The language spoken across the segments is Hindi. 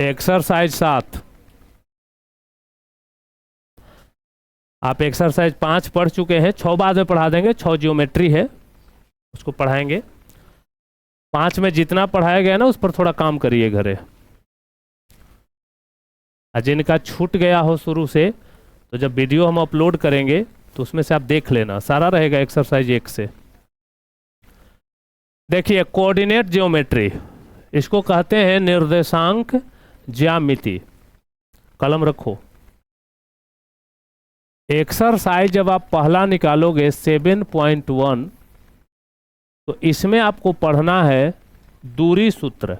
एक्सरसाइज 7। आप एक्सरसाइज 5 पढ़ चुके हैं, 6 बाद में पढ़ा देंगे। 6 ज्योमेट्री है, उसको पढ़ाएंगे। 5 में जितना पढ़ाया गया ना उस पर थोड़ा काम करिए घरे। जिनका छूट गया हो शुरू से, तो जब वीडियो हम अपलोड करेंगे तो उसमें से आप देख लेना, सारा रहेगा एक्सरसाइज 1 से। देखिए, कोऑर्डिनेट ज्योमेट्री, इसको कहते हैं निर्देशांक ज्यामिति। कलम रखो। एक्सरसाइज जब आप पहला निकालोगे 7.1, तो इसमें आपको पढ़ना है दूरी सूत्र।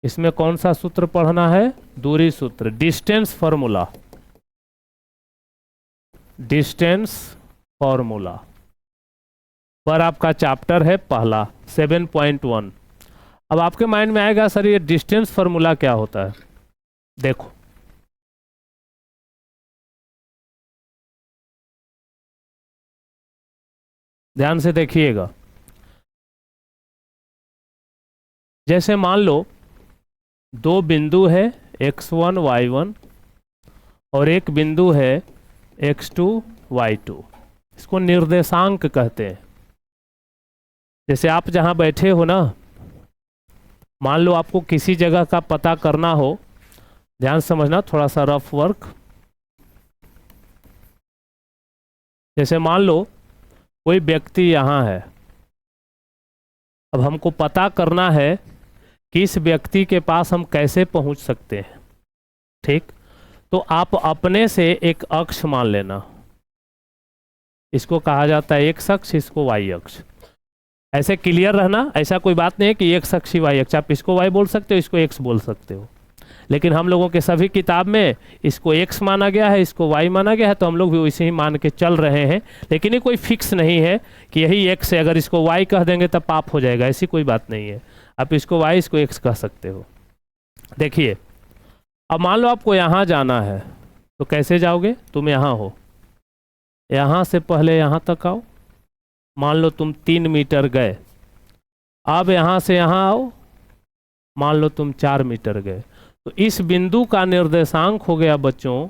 इसमें कौन सा सूत्र पढ़ना है? दूरी सूत्र, डिस्टेंस फॉर्मूला। डिस्टेंस फॉर्मूला पर आपका चैप्टर है पहला 7.1। अब आपके माइंड में आएगा सर ये डिस्टेंस फॉर्मूला क्या होता है? देखो, ध्यान से देखिएगा। जैसे मान लो 2 बिंदु है x1 y1 और एक बिंदु है x2 y2। इसको निर्देशांक कहते हैं। जैसे आप जहां बैठे हो ना, मान लो आपको किसी जगह का पता करना हो, ध्यान समझना, थोड़ा सा रफ वर्क। जैसे मान लो कोई व्यक्ति यहाँ है, अब हमको पता करना है कि इस व्यक्ति के पास हम कैसे पहुंच सकते हैं। ठीक, तो आप अपने से एक अक्ष मान लेना, इसको कहा जाता है एक्स अक्ष, इसको वाई अक्ष। ऐसे क्लियर रहना, ऐसा कोई बात नहीं है कि एक्स अक्ष ही वाई अक्ष। आप इसको वाई बोल सकते हो, इसको एक्स बोल सकते हो, लेकिन हम लोगों के सभी किताब में इसको एक्स माना गया है, इसको वाई माना गया है, तो हम लोग भी वैसे ही मान के चल रहे हैं। लेकिन ये कोई फिक्स नहीं है कि यही एक्स है, अगर इसको वाई कह देंगे तब पाप हो जाएगा, ऐसी कोई बात नहीं है। आप इसको वाई, इसको एक्स कह सकते हो। देखिए, अब मान लो आपको यहाँ जाना है, तो कैसे जाओगे? तुम यहाँ हो, यहाँ से पहले यहाँ तक आओ। मान लो तुम 3 मीटर गए, अब यहाँ से यहाँ आओ, मान लो तुम 4 मीटर गए, तो इस बिंदु का निर्देशांक हो गया बच्चों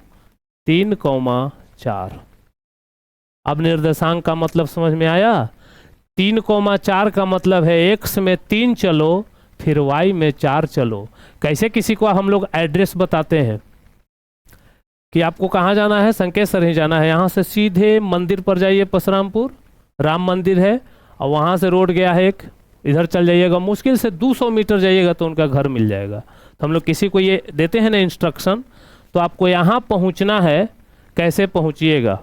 3,4। अब निर्देशांक का मतलब समझ में आया? 3,4 का मतलब है एक्स में 3 चलो, फिर वाई में 4 चलो। कैसे किसी को हम लोग एड्रेस बताते हैं कि आपको कहाँ जाना है? संकेश्वर ही जाना है। यहाँ से सीधे मंदिर पर जाइए, परशुरामपुर राम मंदिर है, और वहाँ से रोड गया है एक, इधर चल जाइएगा, मुश्किल से 200 मीटर जाइएगा तो उनका घर मिल जाएगा। तो हम लोग किसी को ये देते हैं ना इंस्ट्रक्शन, तो आपको यहाँ पहुँचना है, कैसे पहुँचिएगा?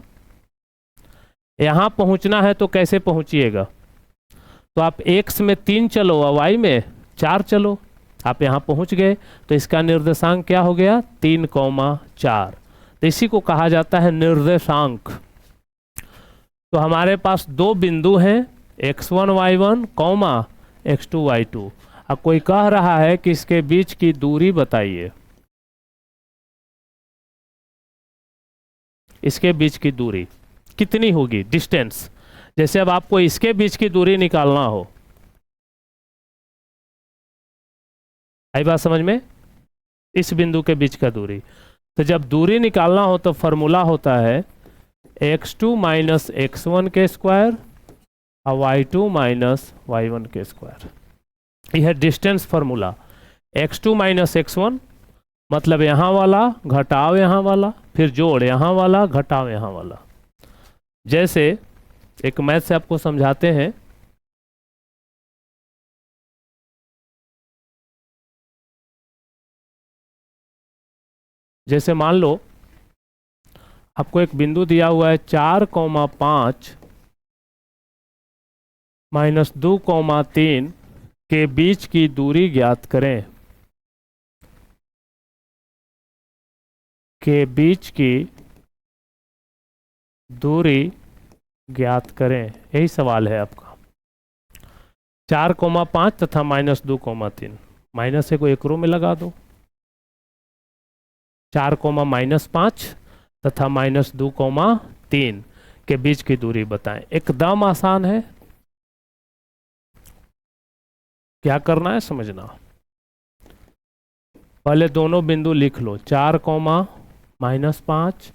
यहाँ पहुँचना है तो कैसे पहुँचिएगा? तो आप एक्स में 3 चलो और वाई में 4 चलो। आप यहाँ पहुँच गए, तो इसका निर्देशांक क्या हो गया? 3,4। तो इसी को कहा जाता है निर्देशांक। तो हमारे पास 2 बिंदु हैं, x1 y1 comma x2 y2। अब कोई कह रहा है कि इसके बीच की दूरी बताइए। इसके बीच की दूरी कितनी होगी? डिस्टेंस। जैसे अब आपको इसके बीच की दूरी निकालना हो, आई बात समझ में? इस बिंदु के बीच का दूरी, तो जब दूरी निकालना हो तो फॉर्मूला होता है x2 माइनस x1 के स्क्वायर और y2 माइनस y1 के स्क्वायर। यह है distance formula. x2 minus x1 मतलब यहाँ वाला घटाव यहाँ वाला, फिर जोड़ यहाँ वाला घटाव यहाँ वाला। जैसे एक मैथ से आपको समझाते हैं। जैसे मान लो आपको एक बिंदु दिया हुआ है 4,5 माइनस 2,3 के बीच की दूरी ज्ञात करें। के बीच की दूरी ज्ञात करें, यही सवाल है आपका। 4,5 तथा माइनस 2,3, माइनस से को एक रो में लगा दो। 4,-5 तथा माइनस 2,3 के बीच की दूरी बताएं। एकदम आसान है, क्या करना है समझना। पहले दोनों बिंदु लिख लो, 4, -5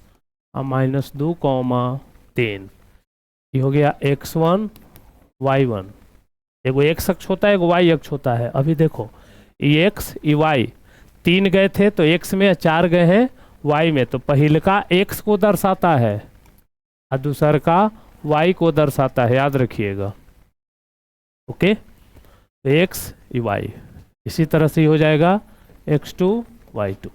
और -2, 3। ये हो गया x1 y1। एगो x अक्ष होता है, एगो y अक्ष होता है। अभी देखो, ये x ये y, 3 गए थे तो x में, 4 गए हैं y में, तो पहले का x को दर्शाता है और दूसर का y को दर्शाता है, याद रखिएगा। ओके, तो x ये y, इसी तरह से ही हो जाएगा x2 y2।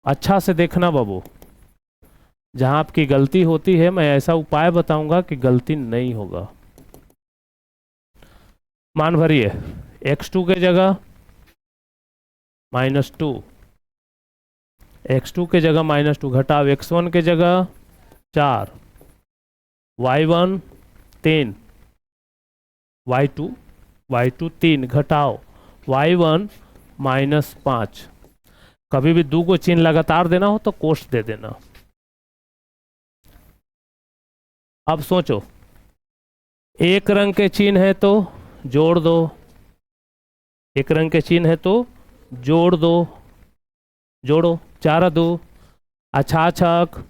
अच्छा से देखना बाबू, जहां आपकी गलती होती है मैं ऐसा उपाय बताऊंगा कि गलती नहीं होगा। मान भरिए, x2 के जगह -2, x2 के जगह -2 घटाओ x1 के जगह 4, y1 3, y2 3 घटाओ y1 -5। कभी भी 2 को चिन्ह लगातार देना हो तो कोष्ठ दे देना। अब सोचो, एक रंग के चिन्ह है तो जोड़ दो, एक रंग के चिन्ह है तो जोड़ दो, जोड़ो, 4 2 अच्छा छक,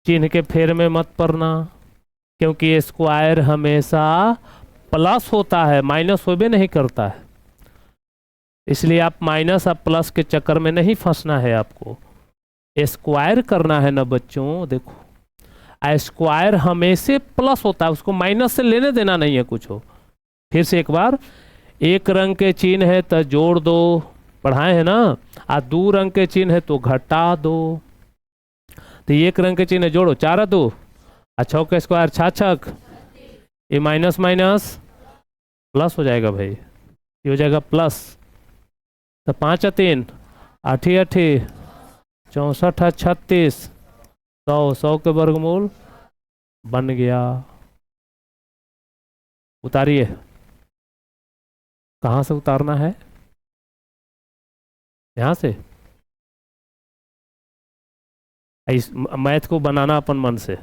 चिन्ह के फेर में मत पड़ना, क्योंकि स्क्वायर हमेशा प्लस होता है, माइनस होबे नहीं करता है। इसलिए आप माइनस और प्लस के चक्कर में नहीं फंसना है, आपको स्क्वायर करना है ना बच्चों। देखो, स्क्वायर हमेशा प्लस होता है, उसको माइनस से लेने देना नहीं है कुछ हो। फिर से एक बार, एक रंग के चिन्ह है तो जोड़ दो, पढ़ाए है ना, आ 2 रंग के चिन्ह है तो घटा दो। तो एक रंग के चिन्ह जोड़ो, 4 2 अच्छा का स्क्वायर 6 ये माइनस माइनस प्लस हो जाएगा भाई, ये हो जाएगा प्लस। तो 5 3 8 8 64 36 100 के वर्गमूल बन गया। उतारिए, कहाँ से उतारना है? यहाँ से। इस मैथ को बनाना अपन मन से।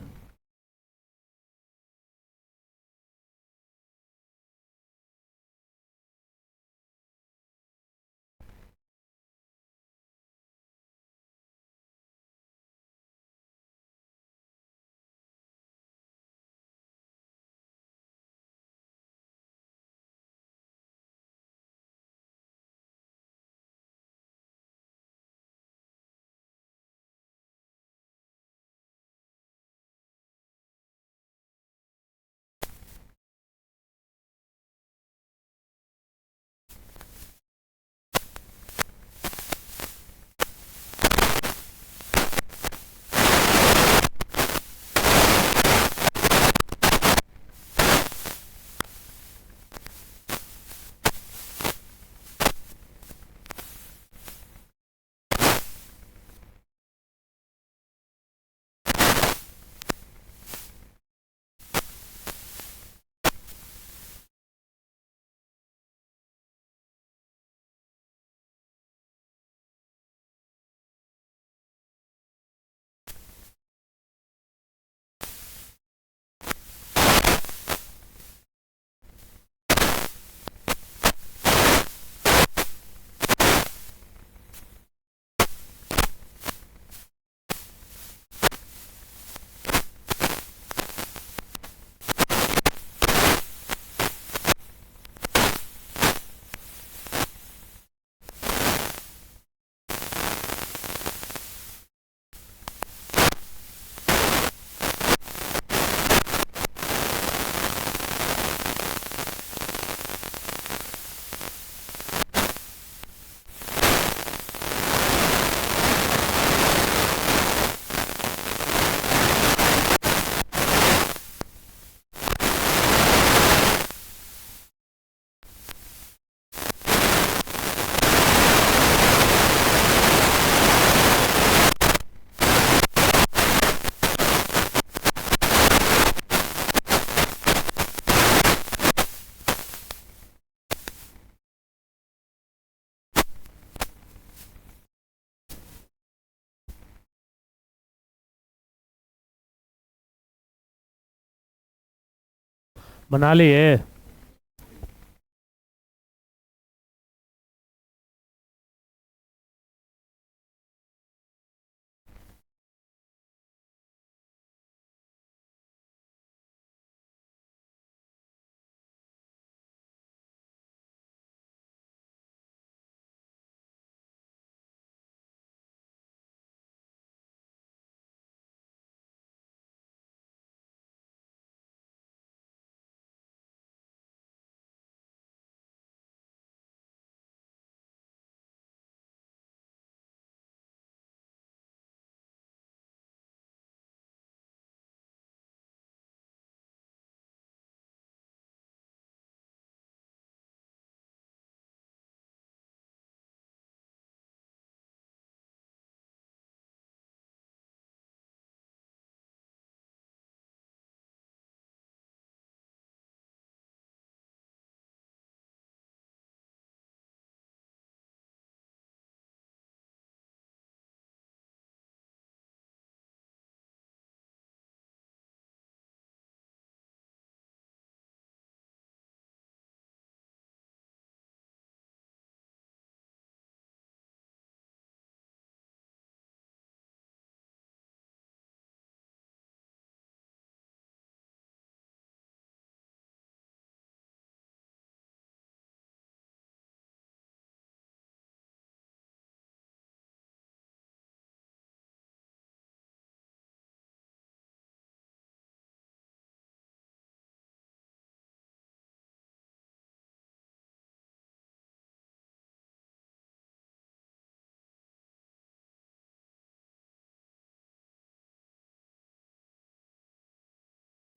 बना लिए?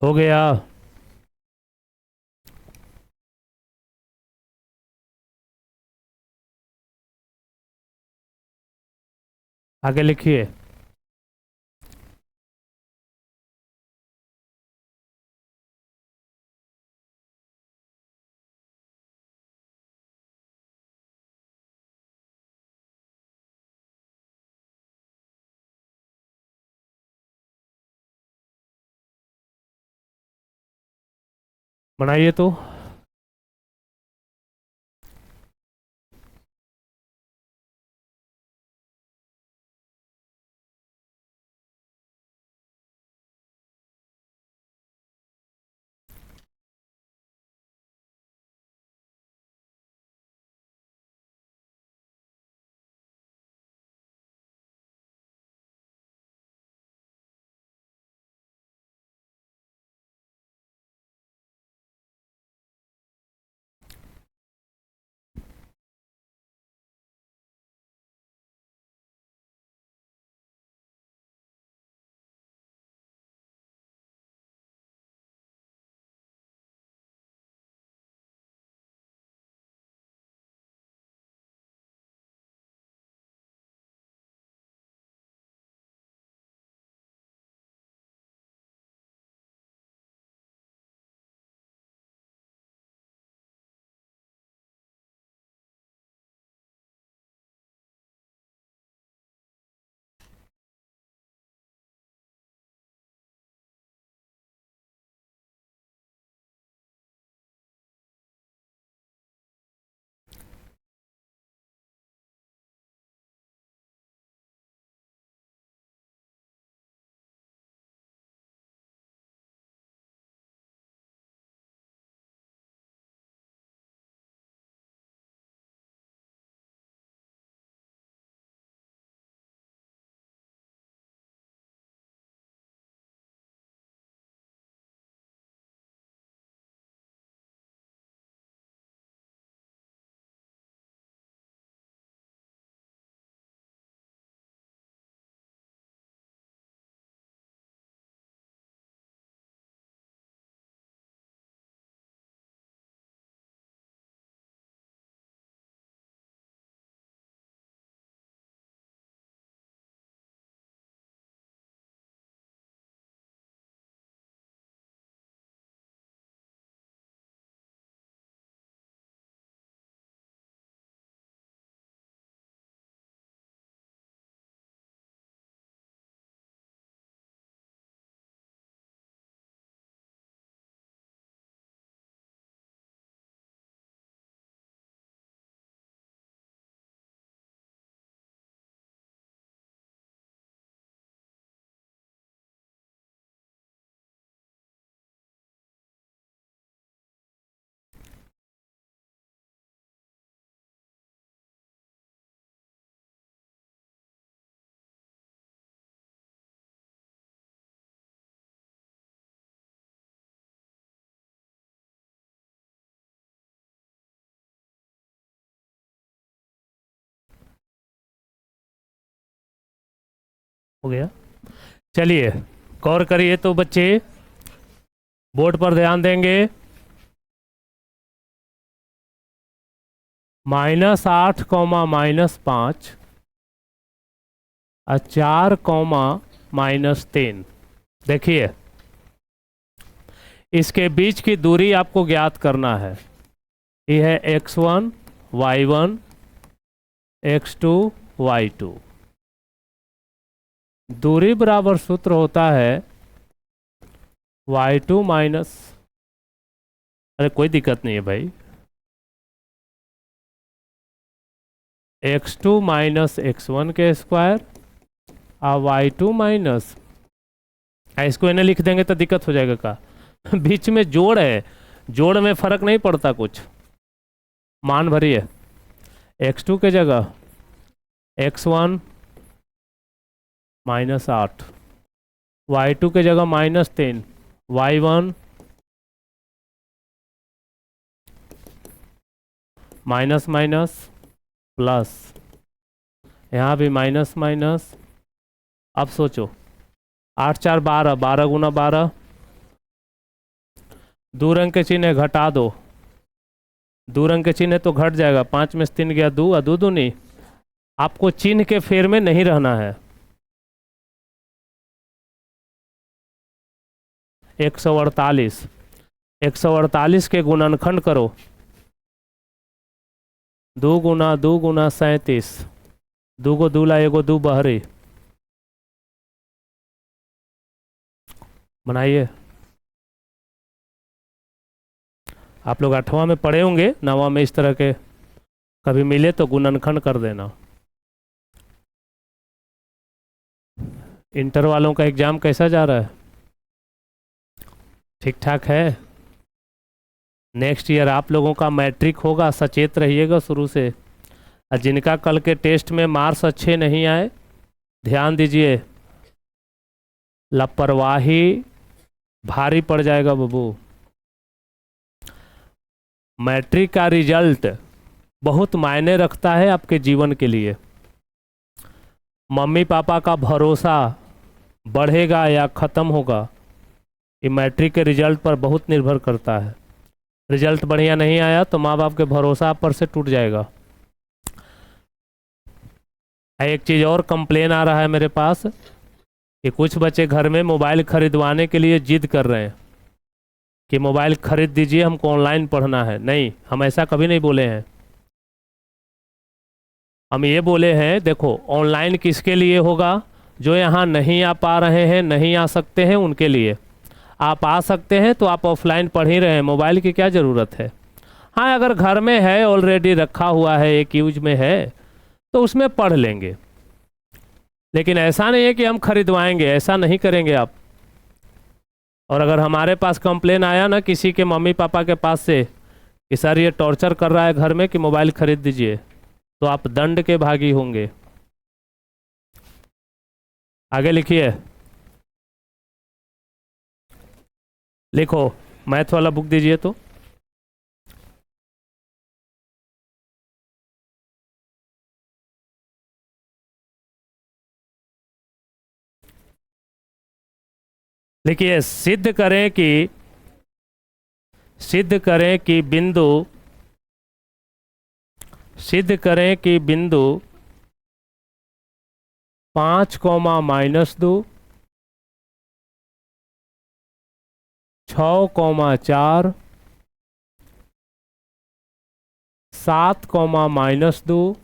हो गया। आगे लिखिए। बनाइए तो। हो गया। चलिए, गौर करिए तो बच्चे, बोर्ड पर ध्यान देंगे। -8, -5 और 4, -3। देखिए, इसके बीच की दूरी आपको ज्ञात करना है। ये है x1 y1 x2 y2। दूरी बराबर सूत्र होता है y2 माइनस, अरे कोई दिक्कत नहीं है भाई, x2 माइनस x1 के स्क्वायर और y2 माइनस, इसको इन्हें लिख देंगे तो दिक्कत हो जाएगा का। बीच में जोड़ है, जोड़ में फर्क नहीं पड़ता कुछ, मान भरिए। x2 के जगह x1 -8, y2 के जगह -3, y1 माइनस माइनस प्लस, यहाँ भी माइनस माइनस। अब सोचो, 8 4 12, 12 गुना 12 दूर अंक के चिन्ह है, घटा दो। दूर अंक के चिन्ह है तो घट जाएगा, 5 में से 3 गया 2, अदू दू नहीं। आपको चिन्ह के फेर में नहीं रहना है। 148, 148 के गुणनखंड करो। 2 गुना 2 गुना 37, 2 को दूला एगो 2 बहरी। बनाइए। आप लोग 8वां में पढ़े होंगे, 9वां में इस तरह के कभी मिले तो गुणनखंड कर देना। इंटर वालों का एग्जाम कैसा जा रहा है? ठीक ठाक है। नेक्स्ट ईयर आप लोगों का मैट्रिक होगा, सचेत रहिएगा शुरू से। और जिनका कल के टेस्ट में मार्क्स अच्छे नहीं आए, ध्यान दीजिए, लापरवाही भारी पड़ जाएगा बाबू। मैट्रिक का रिजल्ट बहुत मायने रखता है आपके जीवन के लिए। मम्मी पापा का भरोसा बढ़ेगा या ख़त्म होगा, ये मैट्रिक के रिजल्ट पर बहुत निर्भर करता है। रिजल्ट बढ़िया नहीं आया तो माँ बाप के भरोसा आप पर से टूट जाएगा। एक चीज़ और कंप्लेन आ रहा है मेरे पास कि कुछ बच्चे घर में मोबाइल खरीदवाने के लिए जिद कर रहे हैं कि मोबाइल खरीद दीजिए, हमको ऑनलाइन पढ़ना है। नहीं, हम ऐसा कभी नहीं बोले हैं। हम ये बोले हैं, देखो ऑनलाइन किसके लिए होगा? जो यहाँ नहीं आ पा रहे हैं, नहीं आ सकते हैं, उनके लिए। आप आ सकते हैं तो आप ऑफलाइन पढ़ ही रहे हैं, मोबाइल की क्या ज़रूरत है? हाँ, अगर घर में है, ऑलरेडी रखा हुआ है, एक यूज में है, तो उसमें पढ़ लेंगे। लेकिन ऐसा नहीं है कि हम खरीदवाएंगे, ऐसा नहीं करेंगे आप। और अगर हमारे पास कंप्लेन आया ना किसी के मम्मी पापा के पास से कि सर ये टॉर्चर कर रहा है घर में कि मोबाइल खरीद दीजिए, तो आप दंड के भागी होंगे। आगे लिखिए, लिखो। मैथ वाला बुक दीजिए तो। लिखिए, सिद्ध करें कि बिंदु 5 -2, 6, 4, 7, -2,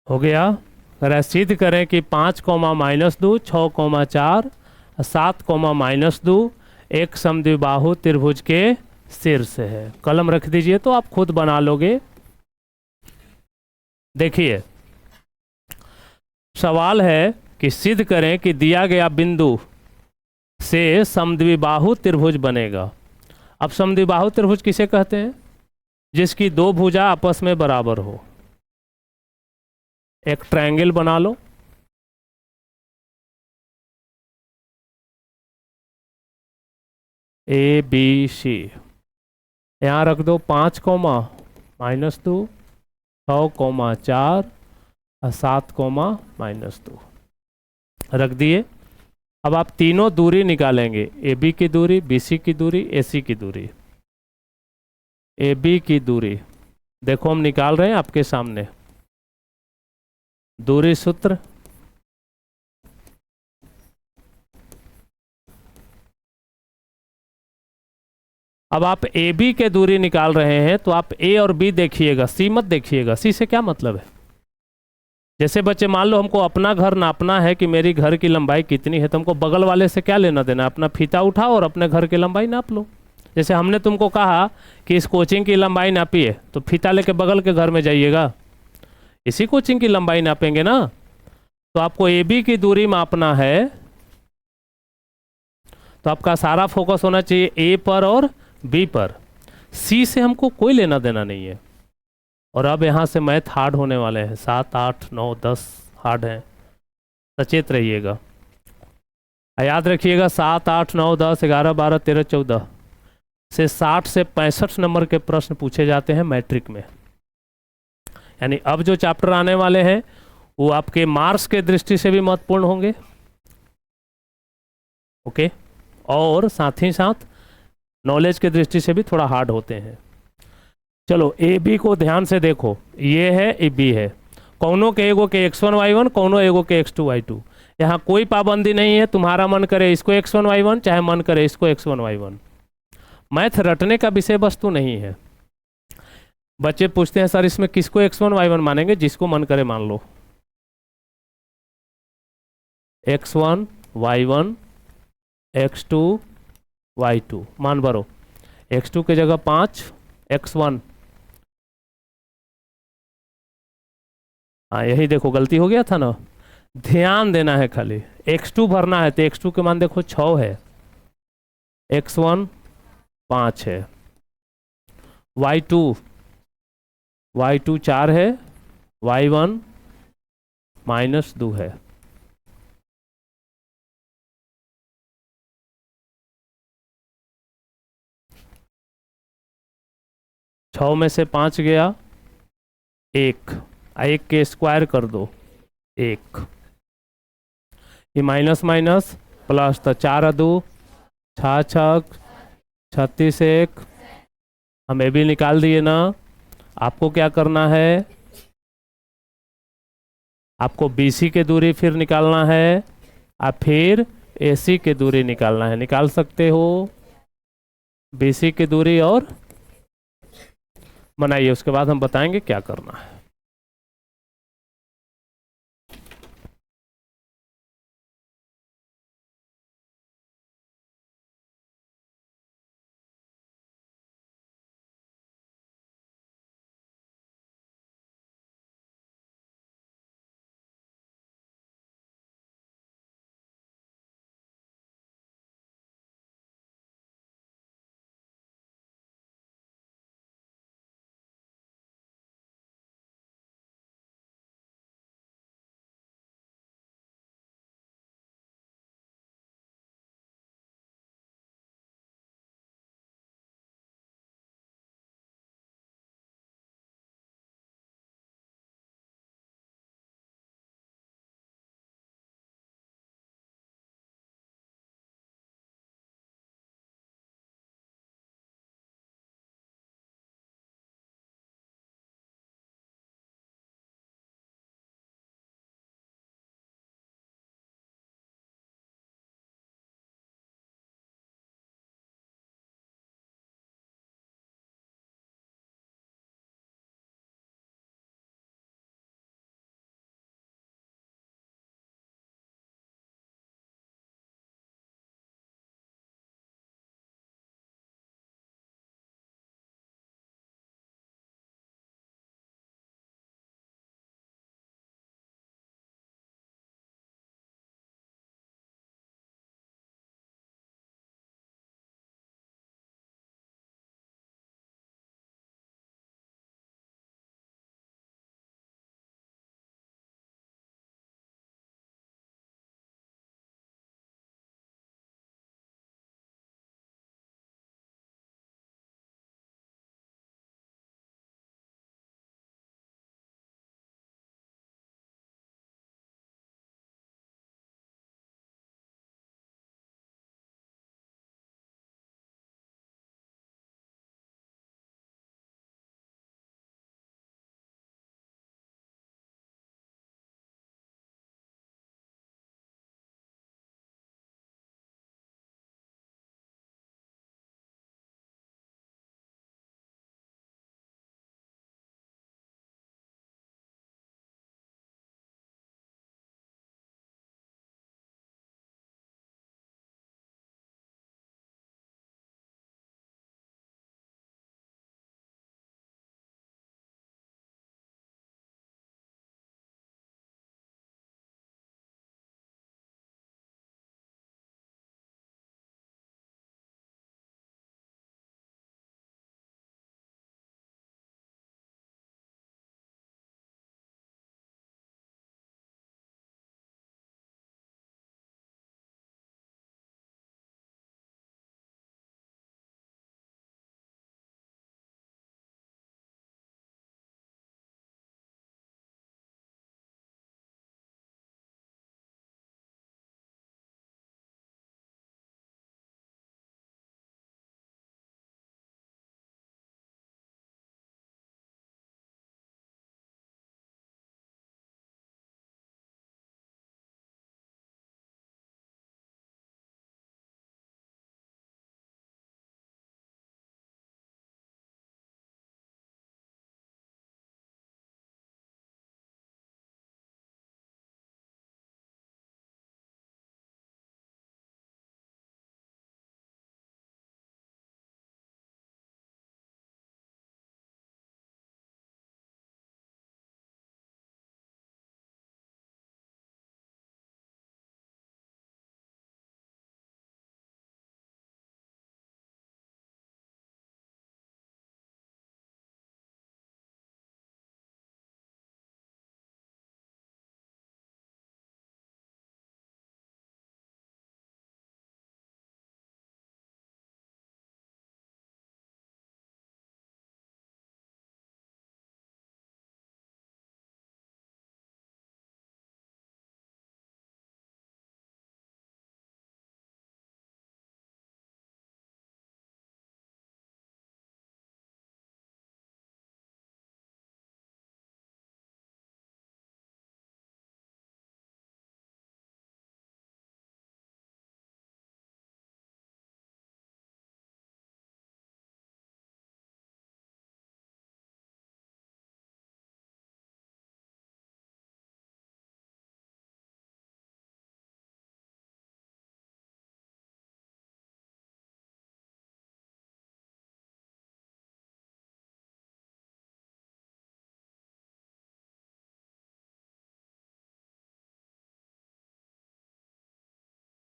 हो गया। अगर सिद्ध करें कि 5, -2, 6, 4, 7, -2 एक समद्विबाहु त्रिभुज के शीर्ष है। कलम रख दीजिए तो आप खुद बना लोगे। देखिए, सवाल है कि सिद्ध करें कि दिया गया बिंदु से समद्विबाहु त्रिभुज बनेगा। अब समद्विबाहु त्रिभुज किसे कहते हैं? जिसकी दो भुजा आपस में बराबर हो। एक ट्रायंगल बना लो। ABC यहाँ रख दो। 5, -2, 6, 4 और 7, -2 रख दिए। अब आप तीनों दूरी निकालेंगे, AB की दूरी, BC की दूरी, AC की दूरी। AB की दूरी देखो हम निकाल रहे हैं आपके सामने। दूरी सूत्र अब आप AB के दूरी निकाल रहे हैं तो आप A और B देखिएगा, C मत देखिएगा। C से क्या मतलब है? जैसे बच्चे मान लो हमको अपना घर नापना है कि मेरी घर की लंबाई कितनी है, तो हमको बगल वाले से क्या लेना देना? अपना फीता उठाओ और अपने घर की लंबाई नाप लो। जैसे हमने तुमको कहा कि इस कोचिंग की लंबाई नापिए, तो फीता लेके बगल के घर में जाइएगा, इसी कोचिंग की लंबाई नापेंगे ना। तो आपको AB की दूरी मापना है, तो आपका सारा फोकस होना चाहिए A पर और B पर। सी से हमको कोई लेना देना नहीं है। और अब यहाँ से मैथ हार्ड होने वाले हैं, 7 8 9 10 हार्ड हैं, सचेत रहिएगा। याद रखिएगा 7 8 9 10 11 12 13 14 से 60 से 65 नंबर के प्रश्न पूछे जाते हैं मैट्रिक में। यानी अब जो चैप्टर आने वाले हैं वो आपके मार्क्स के दृष्टि से भी महत्वपूर्ण होंगे, ओके, और साथ ही साथ नॉलेज के दृष्टि से भी थोड़ा हार्ड होते हैं। चलो ए बी को ध्यान से देखो, ये है ए बी है, कौनों के एगो के x1 y1, कौनों एगो के x2 y2। यहाँ कोई पाबंदी नहीं है, तुम्हारा मन करे इसको x1 y1 चाहे मन करे इसको x1 y1। मैथ रटने का विषय वस्तु नहीं है। बच्चे पूछते हैं सर इसमें किसको x1 y1 मानेंगे, जिसको मन करे मान लो, x1 y1 x2 y2 मान भरो, x2 की जगह 5, x1, हाँ यही देखो गलती हो गया था ना, ध्यान देना है खाली, x2 भरना है तो x2 के मान देखो 6 है, x1 5 है, y2 4 है, y1 -2 है। छः में से 5 गया, एक के स्क्वायर कर दो, एक, ये माइनस माइनस प्लस, तो 4 2 6 6 36 1, हम ये भी निकाल दिए ना। आपको क्या करना है, आपको BC की दूरी फिर निकालना है, और फिर AC की दूरी निकालना है। निकाल सकते हो BC की दूरी और बनाइए, उसके बाद हम बताएंगे क्या करना है।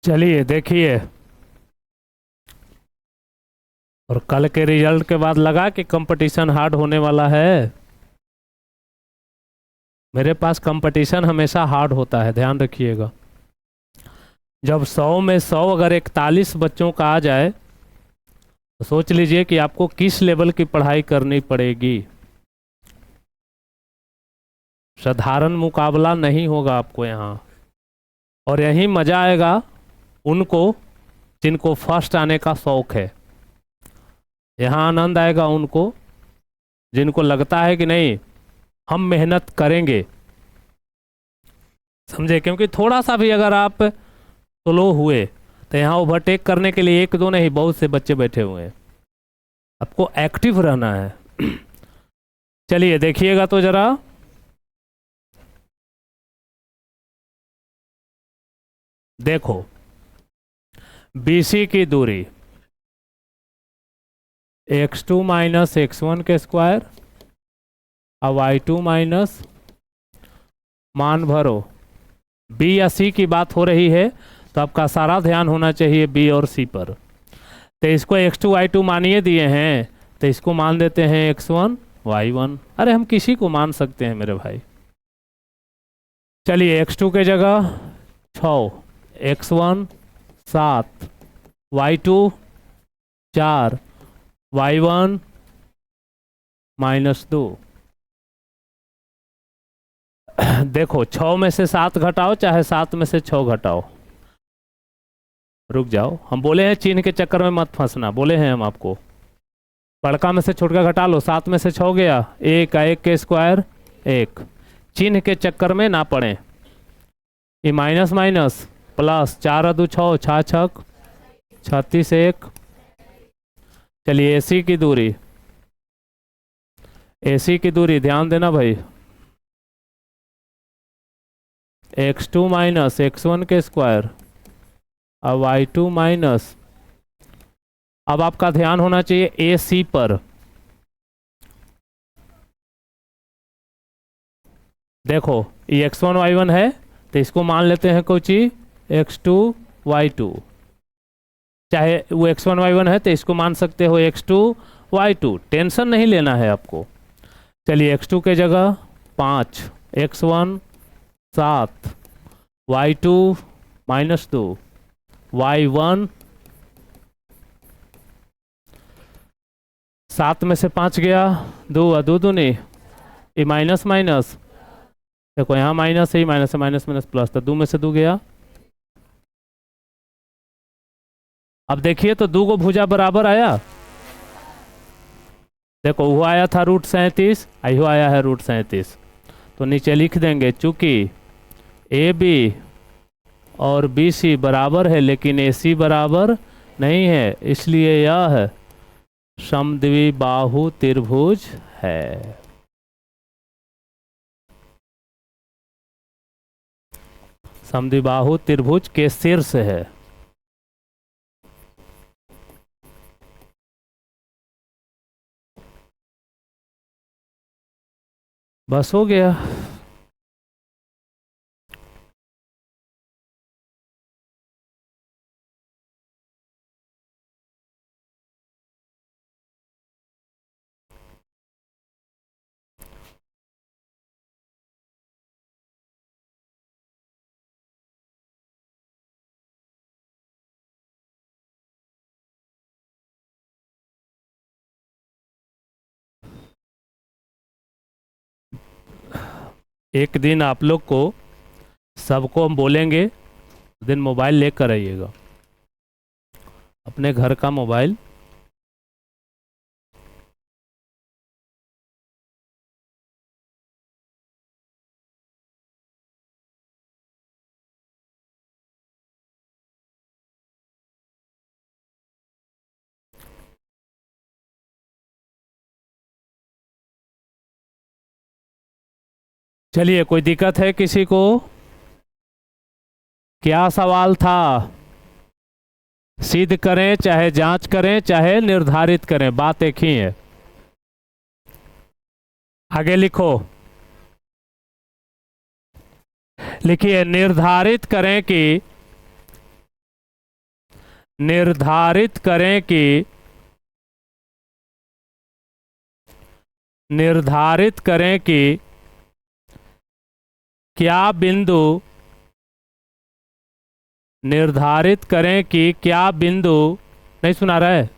चलिए देखिए, और कल के रिजल्ट के बाद लगा कि कंपटीशन हार्ड होने वाला है। मेरे पास कंपटीशन हमेशा हार्ड होता है, ध्यान रखिएगा। जब 100 में 100 अगर 41 बच्चों का आ जाए तो सोच लीजिए कि आपको किस लेवल की पढ़ाई करनी पड़ेगी। साधारण मुकाबला नहीं होगा आपको यहाँ, और यही मजा आएगा उनको जिनको फर्स्ट आने का शौक है। यहाँ आनंद आएगा उनको जिनको लगता है कि नहीं हम मेहनत करेंगे, समझे। क्योंकि थोड़ा सा भी अगर आप स्लो हुए तो यहाँ ओवरटेक करने के लिए एक दो नहीं बहुत से बच्चे बैठे हुए हैं। आपको एक्टिव रहना है। चलिए देखिएगा तो जरा, देखो BC की दूरी x2 माइनस x1 के स्क्वायर और y2 माइनस, मान भरो B या C की बात हो रही है तो आपका सारा ध्यान होना चाहिए B और C पर। तो इसको x2 y2 मानिए दिए हैं तो इसको मान देते हैं x1 y1। अरे हम किसी को मान सकते हैं मेरे भाई। चलिए x2 के जगह 6, x1 7, y2 4, y1 -2। देखो 6 में से 7 घटाओ चाहे 7 में से 6 घटाओ। रुक जाओ, हम बोले हैं चिन्ह के चक्कर में मत फंसना, बोले हैं हम आपको। बड़का में से छोटका घटा लो, 7 में से 6 गया, 1 के स्क्वायर 1। चिन्ह के चक्कर में ना पड़े, ये माइनस माइनस प्लस, 4 2 6, 6 6 36 1। चलिए AC की दूरी, AC की दूरी ध्यान देना भाई, x2 माइनस x1 के स्क्वायर और y2 माइनस। अब आपका ध्यान होना चाहिए AC पर। देखो ये x1 y1 है तो इसको मान लेते हैं कोची x2 y2, चाहे वो x1 y1 है तो इसको मान सकते हो x2 y2, टेंशन नहीं लेना है आपको। चलिए x2 के जगह 5, x1 7, y2 -2, y1 7 में से 5 गया, 2 2 2 नहीं, ये माइनस माइनस, देखो यहाँ माइनस है, माइनस है, माइनस माइनस प्लस, तो 2 में से 2 गया। अब देखिए तो 2 को भुजा बराबर आया, देखो वो आया था √37, आई आया है √37। तो नीचे लिख देंगे चूंकि AB और BC बराबर है लेकिन AC बराबर नहीं है, इसलिए यह समद्विबाहु त्रिभुज है। समद्विबाहु त्रिभुज के शीर्ष है। बस हो गया। एक दिन आप लोग को सबको हम बोलेंगे, दिन मोबाइल लेकर आइएगा, अपने घर का मोबाइल। चलिए कोई दिक्कत है किसी को? क्या सवाल था? सिद्ध करें चाहे जांच करें चाहे निर्धारित करें, बात एक ही है। आगे लिखो, लिखिए निर्धारित करें कि निर्धारित करें कि निर्धारित करें कि क्या बिंदु निर्धारित करें कि क्या बिंदु नहीं सुना रहा है।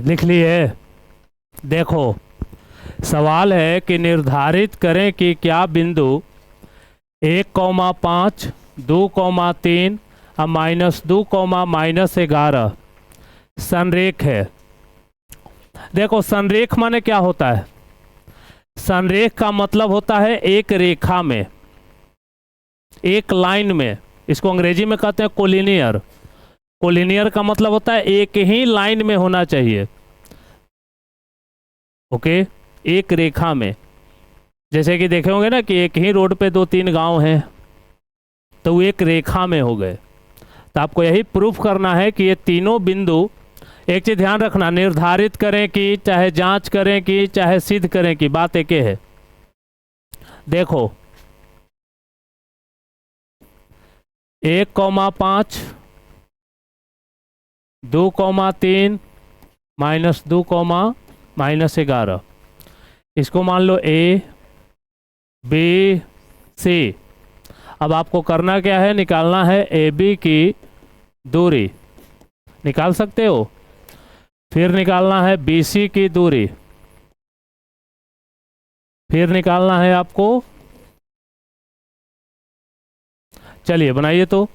लिख लिए। देखो, सवाल है कि निर्धारित करें कि क्या बिंदु 1,5, 2,3 और -2, -11 संरेख है। देखो, संरेख माने क्या होता है? संरेख का मतलब होता है एक रेखा में, एक लाइन में। इसको अंग्रेजी में कहते हैं कोलिनियर। कोलिनियर का मतलब होता है एक ही लाइन में होना चाहिए। ओके, एक रेखा में। जैसे कि देखे होंगे ना कि एक ही रोड पे 2-3 गांव हैं, तो वो एक रेखा में हो गए। तो आपको यही प्रूफ करना है कि ये तीनों बिंदु, एक चीज ध्यान रखना, निर्धारित करें कि चाहे जांच करें कि चाहे सिद्ध करें कि बात एक ही है। देखो, 1,5, 2,3 -2, -11, इसको मान लो ए बी सी। अब आपको करना क्या है? निकालना है ए बी की दूरी। निकाल सकते हो। फिर निकालना है बी सी की दूरी। फिर निकालना है आपको, चलिए बनाइए तो।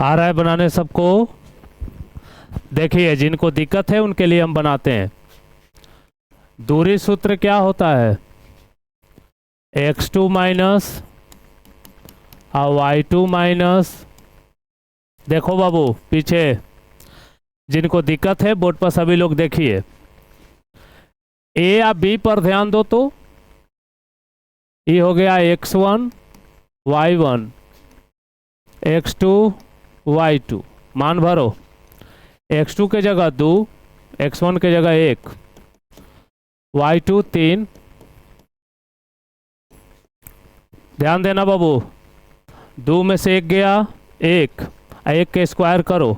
आ रहा है बनाने सबको? देखिए, जिनको दिक्कत है उनके लिए हम बनाते हैं। दूरी सूत्र क्या होता है? x2 माइनस और y2 माइनस, देखो बाबू पीछे जिनको दिक्कत है बोर्ड पर सभी लोग देखिए। ए या बी पर ध्यान दो तो ये हो गया x1 y1 x2 y2, मान भरो। x2 के जगह 2, x1 के जगह 1, y2 3। ध्यान देना बाबू, 2 में से 1 गया 1, 1 के स्क्वायर करो।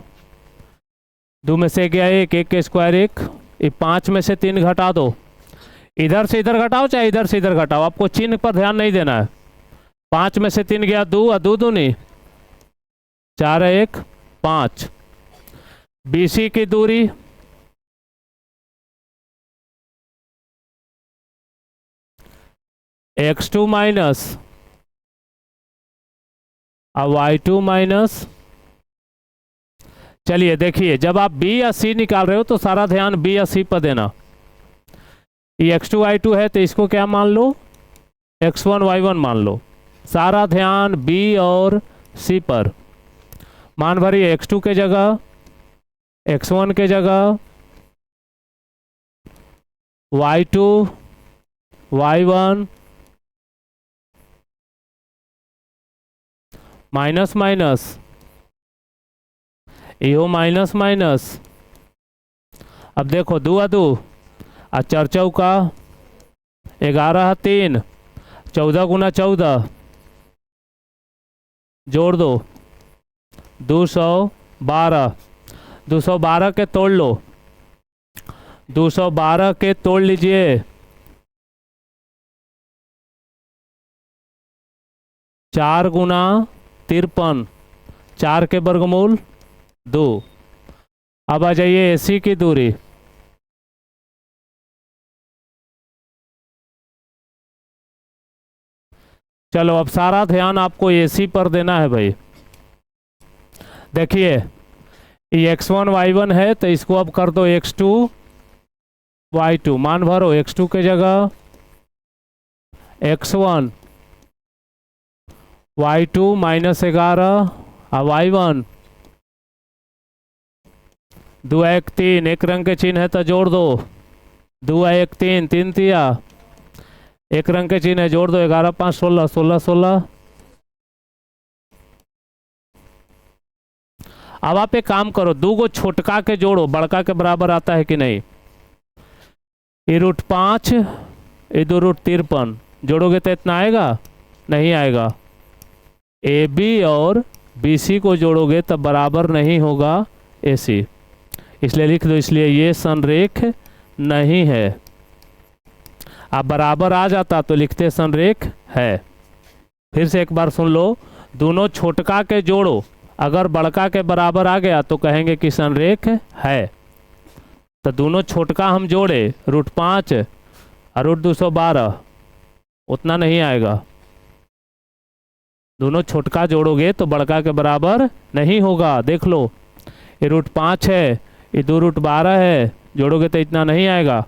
2 में से गया 1, 1 के स्क्वायर 1, ये 5 में से 3 घटा दो। इधर से इधर घटाओ चाहे इधर से इधर घटाओ, आपको चिन्ह पर ध्यान नहीं देना है। 5 में से 3 गया 2 और 2 दूनी 4, 1 5। BC की दूरी x2 माइनस और y2 माइनस। चलिए देखिए, जब आप B या C निकाल रहे हो तो सारा ध्यान B या C पर देना। ये x2 y2 है तो इसको क्या मान लो? x1 y1 मान लो। सारा ध्यान B और C पर। मान भरिए, x2 के जगह x1 के जगह y2 y1 माइनस माइनस, यो माइनस माइनस। अब देखो 2 आ 2 और 4 चौका 11 3, 14 गुना 14 जोड़ दो 212। 212 के तोड़ लो, 212 के तोड़ लीजिए। 4 गुना 53, 4 के वर्गमूल 2। अब आ जाइए AC की दूरी। चलो अब सारा ध्यान आपको AC पर देना है भाई। देखिए ये x1 y1 है तो इसको अब कर दो x2 y2। मान भरो, x2 के जगह x1 y2 माइनस 11 और y1 2 1 3, एक रंग के चिन्ह है तो जोड़ दो। 2 1 3, 3 तिया, एक रंग के चिन्ह है जोड़ दो। 11 5 16, 16 16। अब आप एक काम करो, 2 को छोटका के जोड़ो, बड़का के बराबर आता है कि नहीं। ये √5, ये 2 √53 जोड़ोगे तो इतना आएगा? नहीं आएगा। AB और BC को जोड़ोगे तब बराबर नहीं होगा AC, इसलिए लिख दो। इसलिए ये संरेख नहीं है। आप बराबर आ जाता तो लिखते संरेख है। फिर से एक बार सुन लो, दोनों छोटका के जोड़ो, अगर बड़का के बराबर आ गया तो कहेंगे कि संरेख है। तो दोनों छोटका हम जोड़े, √5 और √212, उतना नहीं आएगा। दोनों छोटका जोड़ोगे तो बड़का के बराबर नहीं होगा। देख लो, ये √5 है, ये 2 √12 है, जोड़ोगे तो इतना नहीं आएगा।